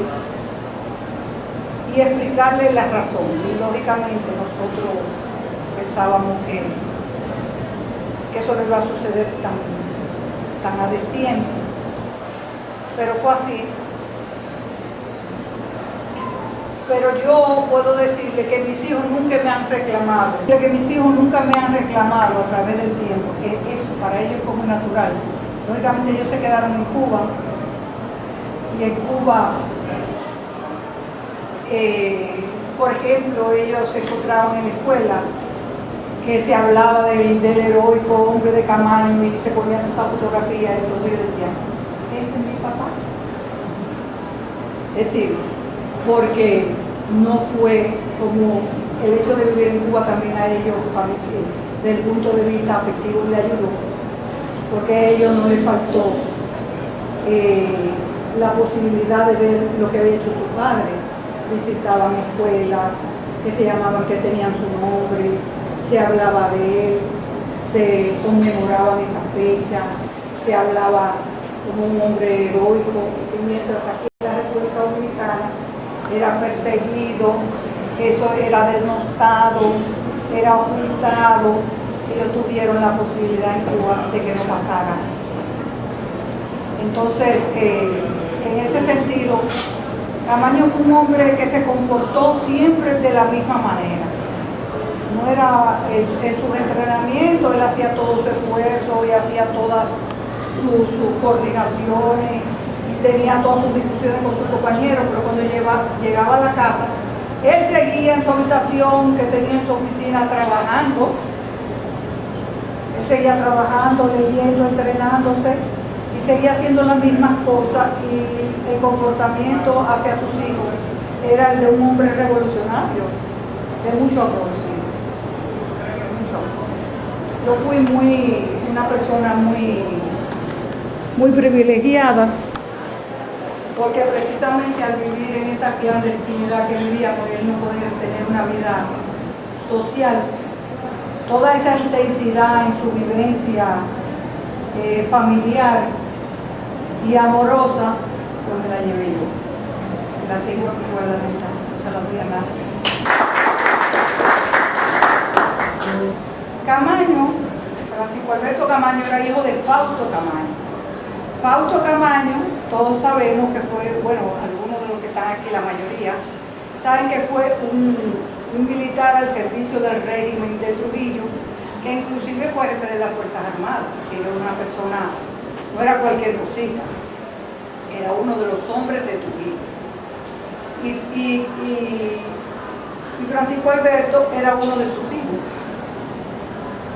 y explicarle la razón. Y lógicamente nosotros pensábamos que eso no iba a suceder tan a destiempo, pero fue así. Pero yo puedo decirle que mis hijos nunca me han reclamado, a través del tiempo, que eso para ellos fue muy natural. Lógicamente ellos se quedaron en Cuba, y en Cuba, por ejemplo, ellos se encontraban en la escuela que se hablaba del heroico hombre de Camaño y se ponían esta fotografía, entonces ellos decían, ese es mi papá. Es decir, porque no fue como el hecho de vivir en Cuba también a ellos, desde el punto de vista afectivo, le ayudó, porque a ellos no les faltó la posibilidad de ver lo que había hecho su padre. Visitaban escuelas que se llamaban, que tenían su nombre, se hablaba de él, se conmemoraban esas fechas, se hablaba como un hombre heroico, y mientras aquí en la República Dominicana era perseguido, eso era denostado, era ocultado. Ellos tuvieron la posibilidad en Cuba de que no pasara. Entonces, en ese sentido, Camaño fue un hombre que se comportó siempre de la misma manera. No era en sus entrenamientos, él hacía todo su esfuerzo y hacía todas sus coordinaciones, tenía todas sus discusiones con sus compañeros, pero cuando llegaba a la casa, él seguía en su habitación, que tenía en su oficina, trabajando. Él seguía trabajando, leyendo, entrenándose, y seguía haciendo las mismas cosas, y el comportamiento hacia sus hijos era el de un hombre revolucionario, de mucho amor, sí. Mucho amor. Yo fui una persona muy privilegiada, porque precisamente al vivir en esa clandestinidad que vivía, por él no poder tener una vida social, toda esa intensidad en su vivencia familiar y amorosa, pues me la llevé yo. La tengo aquí guardadita, no se la voy a dar. Camaño, Francisco Alberto Camaño era hijo de Fausto Camaño. Fausto Camaño, todos sabemos que fue, bueno, algunos de los que están aquí la mayoría, saben que fue un militar al servicio del régimen de Trujillo, que inclusive fue jefe de las Fuerzas Armadas, que era una persona, no era cualquier cosita, era uno de los hombres de Trujillo. Y Francisco Alberto era uno de sus hijos.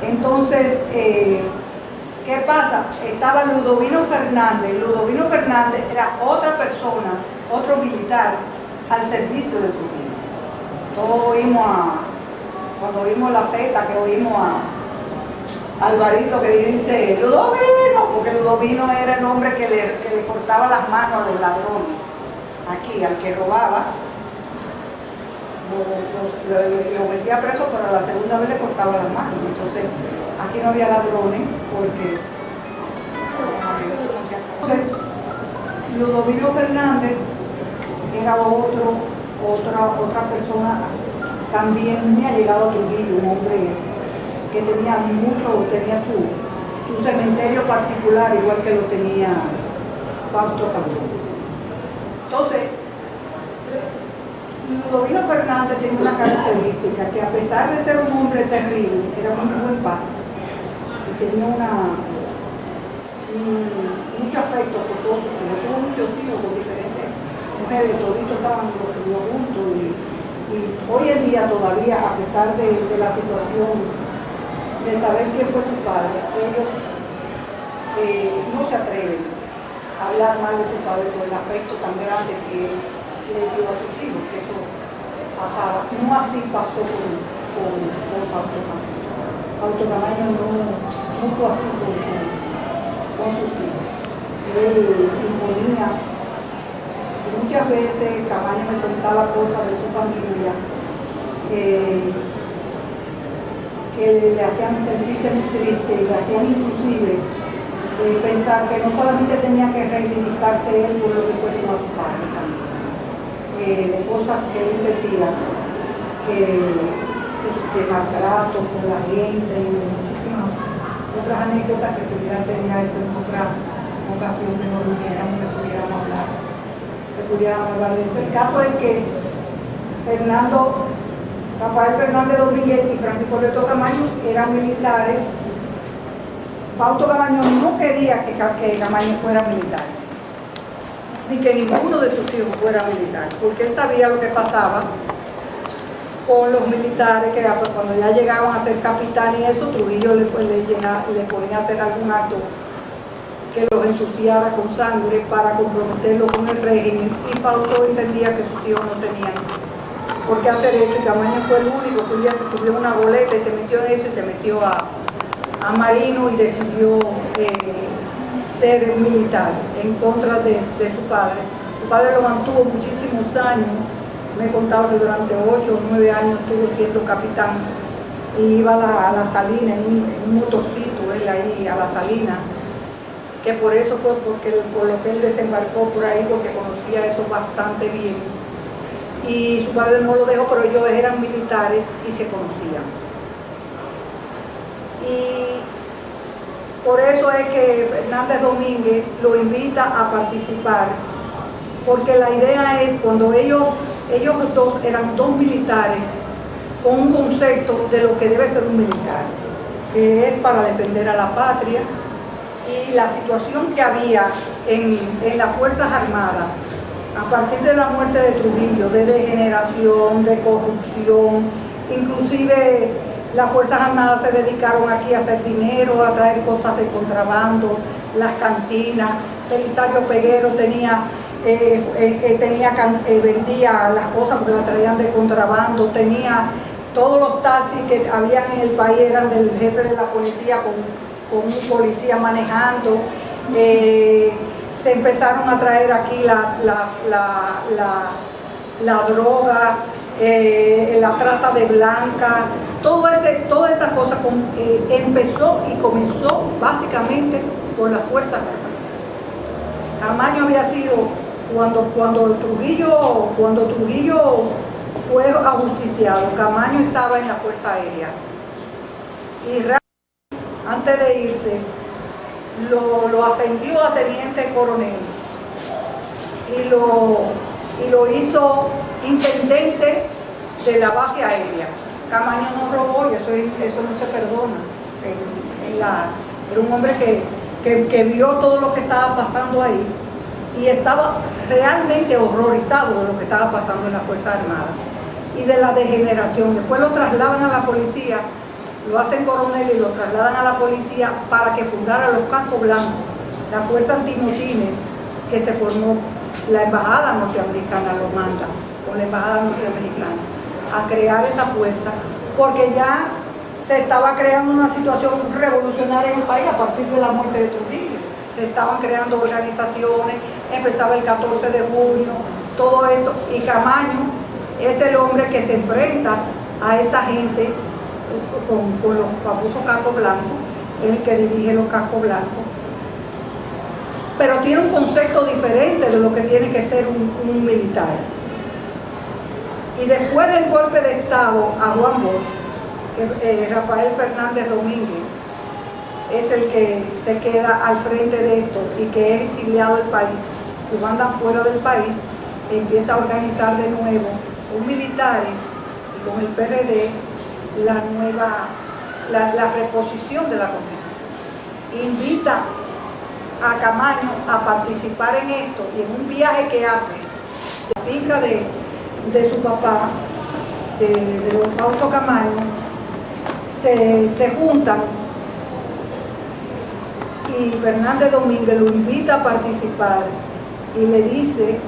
Entonces, ¿qué pasa? Estaba Ludovino Fernández. Ludovino Fernández era otra persona, otro militar al servicio de Trujillo. Todos oímos cuando oímos la Z, que oímos a Alvarito que dice Ludovino, porque Ludovino era el hombre que le cortaba las manos a los ladrones. Aquí, al que robaba, lo metía preso, pero a la segunda vez le cortaba las manos. Entonces, aquí no había ladrones, porque entonces, Ludovino Fernández era otra persona también muy allegado a Trujillo, un hombre que tenía su cementerio particular, igual que lo tenía Fausto Cambón. Entonces, Ludovino Fernández tiene una característica, que a pesar de ser un hombre terrible, era muy buen padre y tenía mucho afecto por todos sus hijos. Tuvo muchos hijos con diferentes mujeres, toditos estaban juntos y hoy en día todavía, a pesar de la situación de saber quién fue su padre, ellos no se atreven a hablar mal de su padre por el afecto tan grande que le dio a sus hijos, que eso pasaba. No así pasó con Fausto Camaño. Fausto Camaño no fue así con sus hijos. Él imponía, y muchas veces Camaño me contaba cosas de su familia que le hacían sentirse muy triste y le hacían inclusive pensar que no solamente tenía que reivindicarse él por lo que fue su padre también. De cosas que él decía, que maltrato con la gente y muchísimas otras anécdotas que pudiera ser ya eso en otra ocasión que nos reuniéramos, que pudiéramos hablar de eso. El caso es que Rafael Fernández Domínguez y Francisco Alberto Camaño eran militares. Fausto Camaño no quería que Camaño fuera militar, ni que ninguno de sus hijos fuera militar, porque él sabía lo que pasaba con los militares, que cuando ya llegaban a ser capitán y eso, Trujillo le ponía a hacer algún acto que los ensuciara con sangre para comprometerlo con el régimen, y Fausto entendía que sus hijos no tenían por qué hacer esto, y Camaño fue el único que un día se subió a una goleta y se metió en eso, y se metió a Marino y decidió ser militar en contra de su padre. Su padre lo mantuvo muchísimos años, me contaba que durante 8 o 9 años estuvo siendo capitán y iba a la salina en un motorcito, él ahí a la salina, que por eso fue por lo que él desembarcó por ahí, porque conocía eso bastante bien. Y su padre no lo dejó, pero ellos eran militares y se conocían. Y por eso es que Fernández Domínguez lo invita a participar, porque la idea es, cuando ellos dos eran dos militares con un concepto de lo que debe ser un militar, que es para defender a la patria, y la situación que había en las Fuerzas Armadas a partir de la muerte de Trujillo, de degeneración, de corrupción, inclusive las Fuerzas Armadas se dedicaron aquí a hacer dinero, a traer cosas de contrabando, las cantinas. Belisario Peguero vendía las cosas porque las traían de contrabando, tenía todos los taxis que habían en el país eran del jefe de la policía con un policía manejando. Se empezaron a traer aquí la droga, la trata de blanca, todas esas cosas empezó y comenzó básicamente por las Fuerzas Armadas. Camaño había sido, cuando Trujillo fue ajusticiado, Camaño estaba en la Fuerza Aérea. Y antes de irse, lo ascendió a teniente coronel y y lo hizo intendente de la base aérea. Camaño no robó y eso no se perdona. Era un hombre que vio todo lo que estaba pasando ahí y estaba realmente horrorizado de lo que estaba pasando en la Fuerza Armada y de la degeneración. Después lo trasladan a la policía, lo hacen coronel y lo trasladan a la policía para que fundara los Cascos Blancos, la Fuerza Antimotines que se formó. La embajada norteamericana lo manda, con la embajada norteamericana, a crear esa fuerza, porque ya se estaba creando una situación revolucionaria en el país a partir de la muerte de Trujillo. Se estaban creando organizaciones, empezaba el 14 de junio, todo esto, y Camaño es el hombre que se enfrenta a esta gente con los famosos cascos blancos, es el que dirige los cascos blancos, pero tiene un concepto diferente de lo que tiene que ser un militar. Y después del golpe de Estado a Juan Bosch, Rafael Fernández Domínguez es el que se queda al frente de esto y que es exiliado del país, que manda fuera del país, empieza a organizar de nuevo con militares y con el PRD la reposición de la Constitución. Invita a Camaño a participar en esto y en un viaje que hace de la finca de su papá, de don Fausto Camaño, se juntan y Fernández Domínguez lo invita a participar y le dice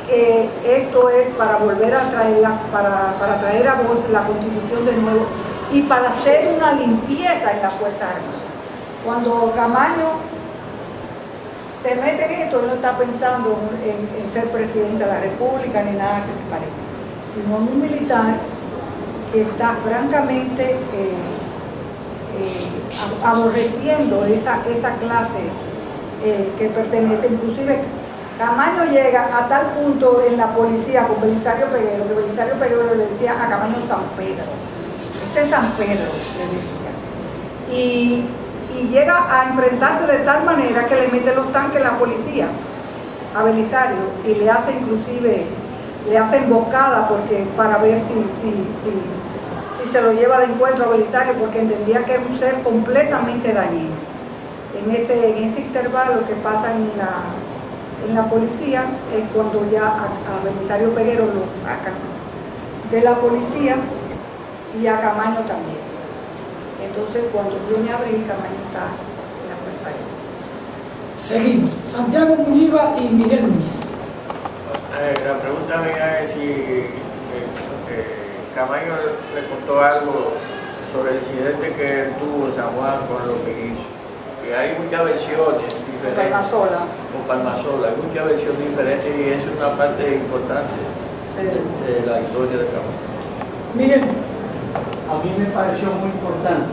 que esto es para volver a traerla, para traer a voz la Constitución de nuevo y para hacer una limpieza en la Fuerza Armada. Cuando Camaño se mete en esto, él no está pensando en ser presidente de la República ni nada que se parezca, sino en un militar que está francamente aborreciendo esa clase que pertenece. Inclusive Camaño llega a tal punto en la policía con Belisario Peguero, que Belisario Peguero le decía a Camaño San Pedro. Este es San Pedro, le decía. Y llega a enfrentarse de tal manera que le mete los tanques la policía a Belisario y le hace inclusive, le hace emboscada para ver si se lo lleva de encuentro a Belisario, porque entendía que es un ser completamente dañino. En ese intervalo que pasa en la policía es cuando ya a Belisario Peguero lo sacan de la policía y a Camaño también. Entonces, cuando viene abril, Camaño está en la Fuerza Aérea. Seguimos. Santiago Muñiva y Miguel Núñez. La pregunta mía es si Camaño le contó algo sobre el incidente que tuvo en San Juan con los mellizos. Que hay muchas versiones diferentes. Con Palmasola. Hay muchas versiones diferentes y eso es una parte importante de la historia de Camaño. Miguel. A mí me pareció muy importante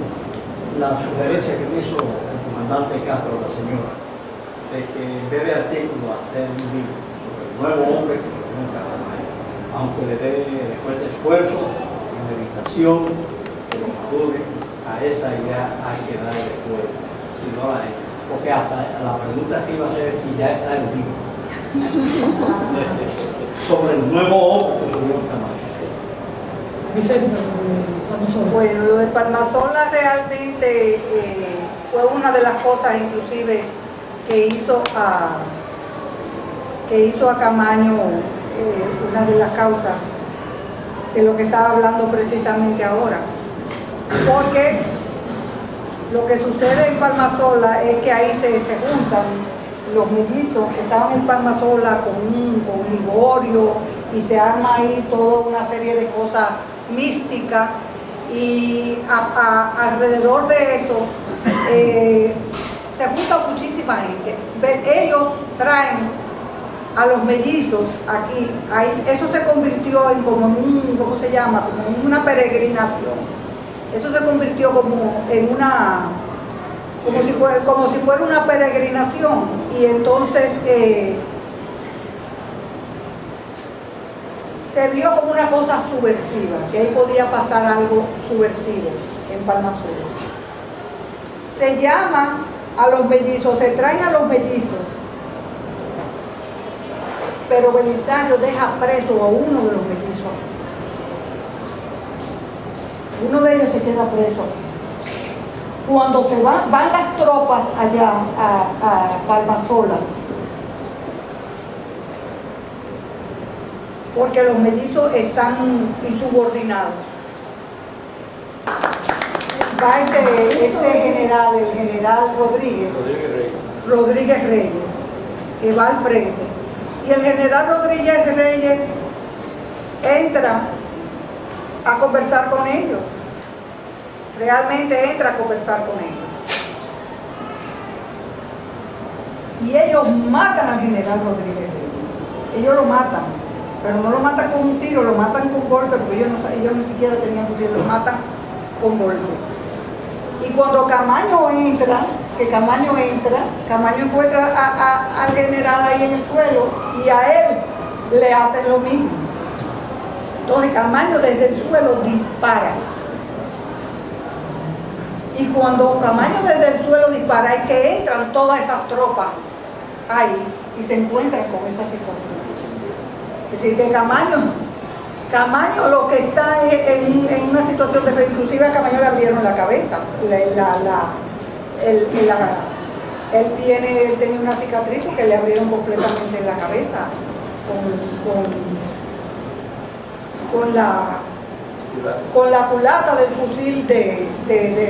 la sugerencia que me hizo el comandante Castro, la señora, de que en vez de artículo hacer un libro sobre el nuevo hombre que nunca Camaño, aunque le cueste esfuerzo y meditación, que lo madure, a esa idea hay que darle fuego, si no la hay. Porque hasta la pregunta que iba a hacer es si ya está el libro sobre el nuevo hombre que subió Camaño. Vicente, Palmasola. Bueno, lo de Palmasola realmente fue una de las cosas inclusive que hizo a Camaño una de las causas de lo que estaba hablando precisamente ahora. Porque lo que sucede en Palmasola es que ahí se juntan los mellizos que estaban en Palmasola con Liborio y se arma ahí toda una serie de cosas mística y alrededor de eso se junta muchísima gente. Ellos traen a los mellizos aquí, eso se convirtió en como ¿cómo se llama? Como en una peregrinación. Eso se convirtió como en como si fuera una peregrinación y entonces se vio como una cosa subversiva, que ahí podía pasar algo subversivo en Palmasola. Se llama a los mellizos, se traen a los mellizos, pero Belisario deja preso a uno de los mellizos. Uno de ellos se queda preso. Cuando se van las tropas allá a Palmasola, porque los mellizos están insubordinados. Va este general, el general Rodríguez Reyes, que va al frente. Y el general Rodríguez Reyes entra a conversar con ellos. Realmente entra a conversar con ellos. Y ellos matan al general Rodríguez Reyes. Ellos lo matan, pero no lo matan con un tiro, lo matan con golpe, porque ellos ni siquiera tenían fusil, lo matan con golpe. Y cuando Camaño entra, Camaño encuentra al general ahí en el suelo y a él le hacen lo mismo. Entonces Camaño desde el suelo dispara. Y cuando Camaño desde el suelo dispara, es que entran todas esas tropas ahí y se encuentran con esa situación. Es decir, que Camaño lo que está es en una situación de fe. Inclusive a Camaño le abrieron la cabeza. Él tenía una cicatriz que le abrieron completamente en la cabeza con la culata del fusil de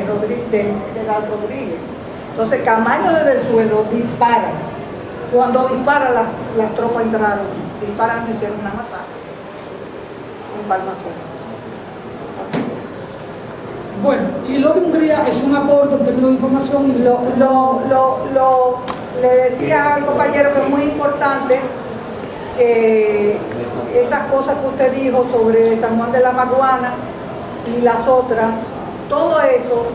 Rodríguez. Entonces Camaño desde el suelo dispara. Cuando dispara las tropas entraron, disparan y hicieron una masacre en Palmasola. Bueno, y lo de Hungría es un aporte en términos de información. Y le decía al compañero que es muy importante que esas cosas que usted dijo sobre San Juan de la Maguana y las otras, todo eso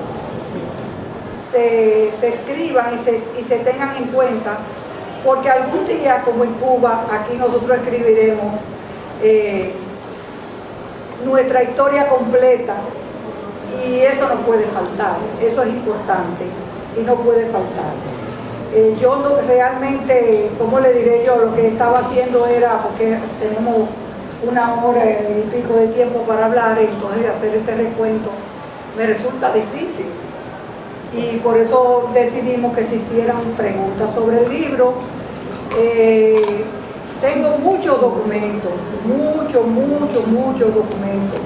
se escriban y se tengan en cuenta, porque algún día, como en Cuba, aquí nosotros escribiremos nuestra historia completa. Y eso no puede faltar, eso es importante y no puede faltar. Yo no, realmente, ¿cómo le diré yo? Lo que estaba haciendo era, porque tenemos una hora y pico de tiempo para hablar, entonces hacer este recuento me resulta difícil. Y por eso decidimos que se hicieran preguntas sobre el libro. Tengo muchos documentos, muchos documentos.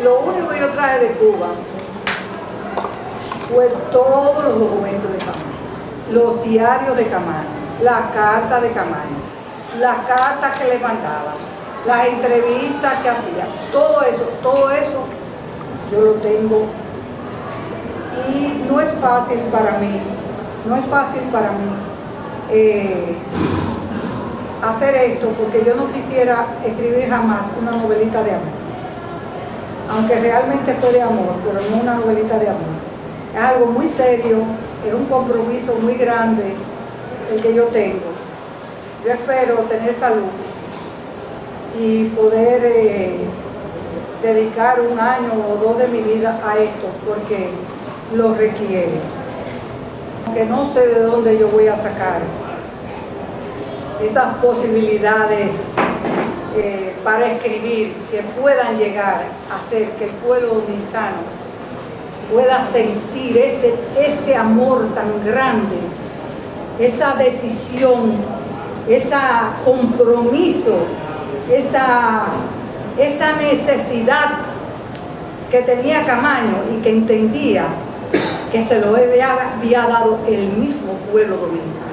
Lo único que yo traje de Cuba fue todos los documentos de Camaño, los diarios de Camaño, la carta de Camaño, las cartas que le mandaban, las entrevistas que hacía, todo eso yo lo tengo. Y no es fácil para mí hacer esto, porque yo no quisiera escribir jamás una novelita de amor. Aunque realmente fue de amor, pero no una novelita de amor. Es algo muy serio, es un compromiso muy grande el que yo tengo. Yo espero tener salud y poder dedicar un año o dos de mi vida a esto, porque lo requiere. Aunque no sé de dónde yo voy a sacar esas posibilidades para escribir que puedan llegar a hacer que el pueblo dominicano pueda sentir ese amor tan grande, esa decisión, ese compromiso, esa necesidad que tenía Camaño y que entendía que se lo había dado el mismo pueblo dominicano.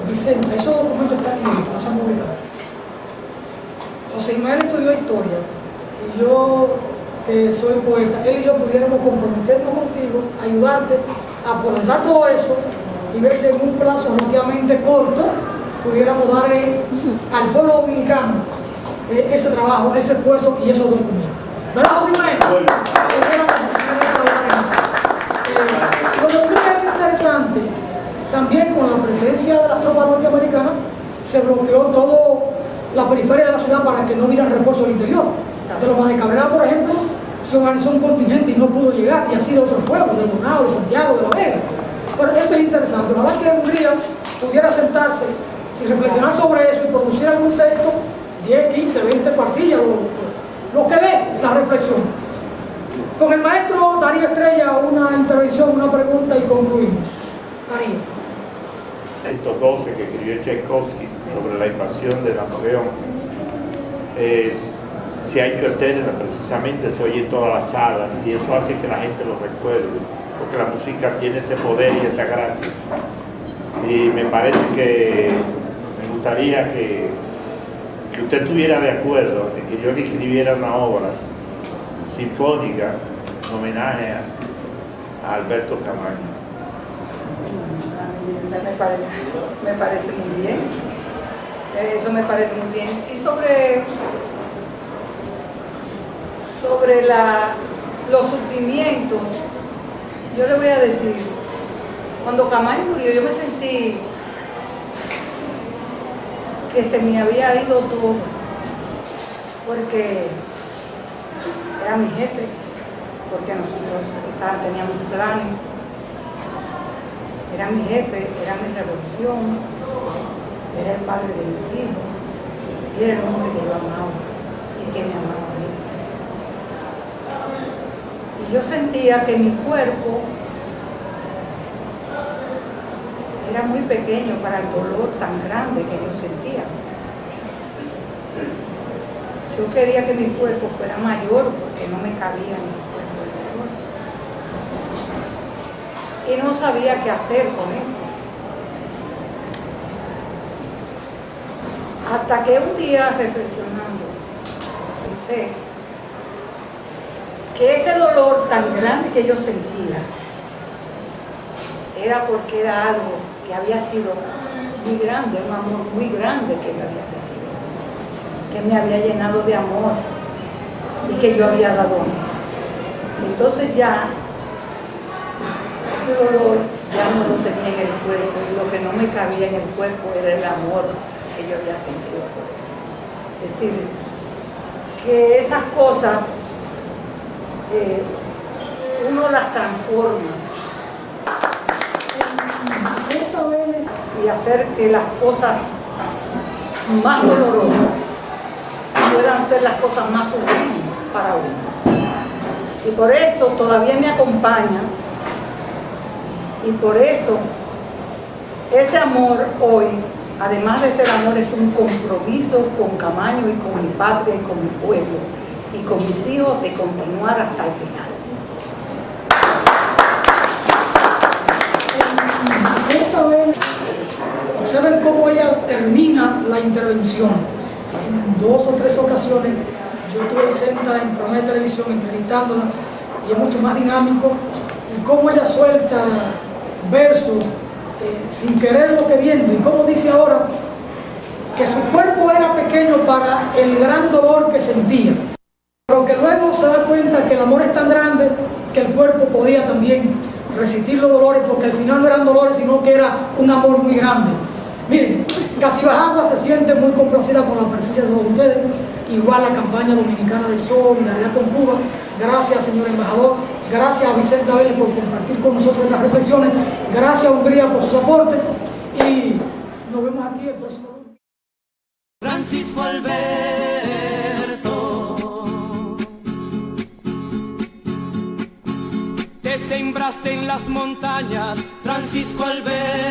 Vicente, esos documentos están inéditos, no se han publicado. José Ismael estudió historia y yo, que soy poeta, él y yo pudiéramos comprometernos contigo, ayudarte a procesar todo eso y ver si en un plazo relativamente corto pudiéramos darle al pueblo dominicano ese trabajo, ese esfuerzo y esos documentos. ¿Verdad, José Ismael? Lo de Hungría es interesante. También con la presencia de las tropas norteamericanas se bloqueó toda la periferia de la ciudad para que no hubieran refuerzos al interior. De Loma de Cabrera, por ejemplo, se organizó un contingente y no pudo llegar, y así de otros pueblos, de Bonao, de Santiago, de La Vega. Pero esto es interesante. Ojalá que Hungría pudiera sentarse y reflexionar sobre eso y producir algún texto, 10, 15, 20 cuartillas, lo que dé la reflexión. Con el maestro Darío Estrella, una intervención, una pregunta y concluimos. Darío. 112 que escribió Tchaikovsky sobre la invasión de Napoleón se ha hecho eterna, precisamente se oye en todas las salas y eso hace que la gente lo recuerde, porque la música tiene ese poder y esa gracia. Y me parece que me gustaría que usted estuviera de acuerdo en que yo le escribiera una obra sinfónica en homenaje a Alberto Camaño. Me parece muy bien. Eso me parece muy bien. Y sobre los sufrimientos, yo le voy a decir, cuando Camaño murió yo me sentí que se me había ido todo, porque era mi jefe, porque nosotros teníamos planes, era mi jefe, era mi revolución, era el padre de mis hijos, y era el hombre que yo amaba y que me amaba a mí. Y yo sentía que mi cuerpo era muy pequeño para el dolor tan grande que yo sentía. Yo quería que mi cuerpo fuera mayor porque no me cabía en mi cuerpo el dolor. Y no sabía qué hacer con eso. Hasta que un día, reflexionando, pensé que ese dolor tan grande que yo sentía era porque era algo que había sido muy grande, un amor muy grande que yo había tenido, que me había llenado de amor y que yo había dado amor. Entonces ya ese dolor ya no lo tenía en el cuerpo y lo que no me cabía en el cuerpo era el amor que yo había sentido por él. Es decir, que esas cosas uno las transforma y hacer que las cosas más dolorosas puedan ser las cosas más sublimes para uno. Y por eso todavía me acompaña y por eso ese amor hoy, además de ser amor, es un compromiso con Camaño y con mi patria y con mi pueblo y con mis hijos de continuar hasta el final. Observen cómo ella termina la intervención. En 2 o 3 ocasiones yo estuve sentada en programa de televisión entrevistándola y es mucho más dinámico. Y cómo ella suelta versos sin quererlo queriendo. Y cómo dice ahora que su cuerpo era pequeño para el gran dolor que sentía. Pero que luego se da cuenta que el amor es tan grande que el cuerpo podía también resistir los dolores, porque al final no eran dolores, sino que era un amor muy grande. Miren, Casibajagua se siente muy complacida con la presencia de todos ustedes, igual la campaña dominicana de solidaridad con Cuba. Gracias, señor embajador, gracias a Vicente Vélez por compartir con nosotros estas reflexiones, gracias a Hungría por su aporte y nos vemos aquí el próximo lunes. Francisco Alberto, te sembraste en las montañas, Francisco Alberto.